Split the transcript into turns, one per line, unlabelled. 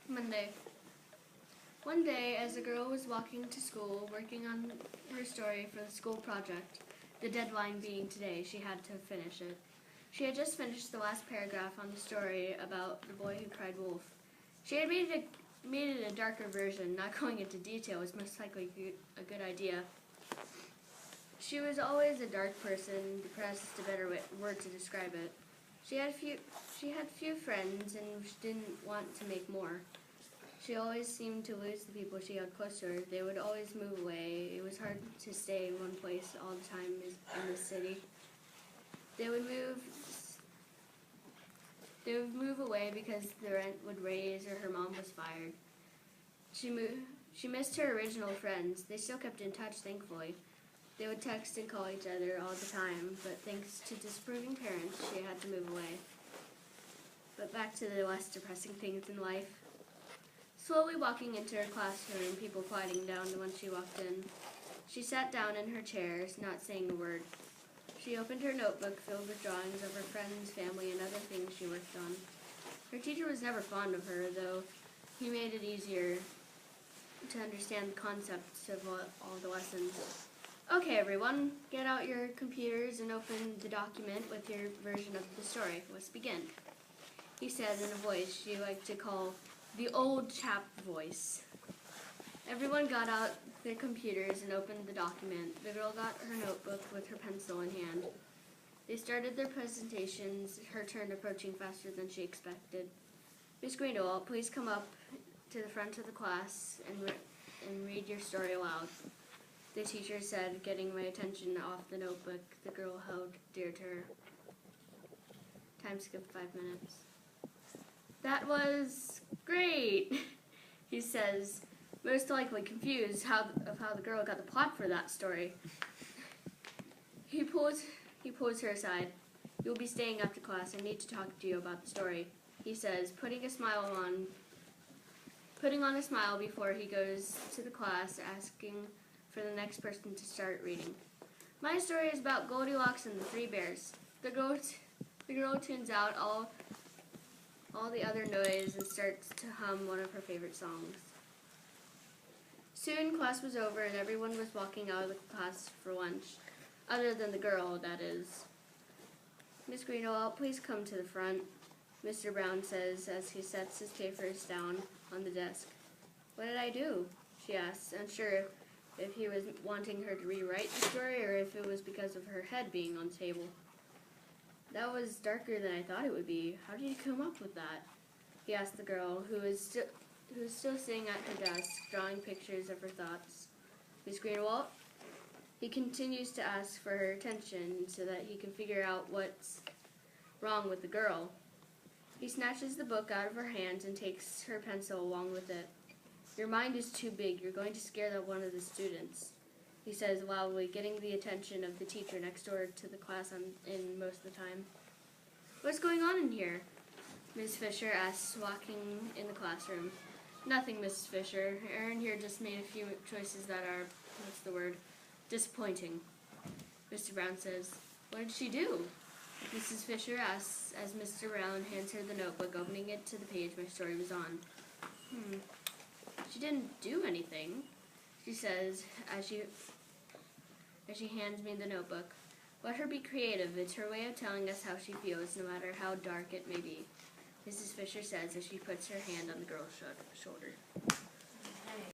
Monday. One day, as the girl was walking to school, working on her story for the school project, the deadline being today, she had to finish it. She had just finished the last paragraph on the story about the boy who cried wolf. She had made it a darker version. Not going into detail was most likely a good idea. She was always a dark person. Depressed is a better word to describe it. She had few friends, and she didn't want to make more. She always seemed to lose the people she held close to her. They would always move away. It was hard to stay in one place all the time in this city. They would move away because the rent would raise or her mom was fired. She missed her original friends. They still kept in touch, thankfully. They would text and call each other all the time, but thanks to disapproving parents, she had to move away. But back to the less depressing things in life. Slowly walking into her classroom, people quieting down when she walked in. She sat down in her chair, not saying a word. She opened her notebook filled with drawings of her friends, family, and other things she worked on. Her teacher was never fond of her, though he made it easier to understand the concepts of all the lessons. Okay, everyone, get out your computers and open the document with your version of the story. Let's begin, he said in a voice she liked to call the old chap voice. Everyone got out their computers and opened the document. The girl got her notebook with her pencil in hand. They started their presentations, her turn approaching faster than she expected. Miss Greenawalt, please come up to the front of the class and read your story aloud, the teacher said, getting my attention off the notebook the girl held dear to her. Time skipped 5 minutes. That was great, he says, most likely confused of how the girl got the plot for that story. He pulls her aside. You'll be staying after class. I need to talk to you about the story, he says, putting on a smile before he goes to the class, asking for the next person to start reading. My story is about Goldilocks and the Three Bears. The girl tunes out all the other noise and starts to hum one of her favorite songs. Soon class was over and everyone was walking out of the class for lunch, other than the girl, that is. Miss Greenawalt, please come to the front, Mr. Brown says as he sets his papers down on the desk. What did I do? She asks, unsure if he was wanting her to rewrite the story or if it was because of her head being on the table. That was darker than I thought it would be. How did you come up with that? He asked the girl, who was still sitting at her desk, drawing pictures of her thoughts. Miss Greenawalt? He continues to ask for her attention so that he can figure out what's wrong with the girl. He snatches the book out of her hands and takes her pencil along with it. Your mind is too big. You're going to scare one of the students, he says loudly, getting the attention of the teacher next door to the class in most of the time. What's going on in here? Ms. Fisher asks, walking in the classroom. Nothing, Mrs. Fisher. Erin here just made a few choices that are, disappointing, Mr. Brown says. What did she do? Mrs. Fisher asks as Mr. Brown hands her the notebook, opening it to the page my story was on. She didn't do anything, she says as she hands me the notebook. Let her be creative. It's her way of telling us how she feels, no matter how dark it may be, Mrs. Fisher says as she puts her hand on the girl's shoulder.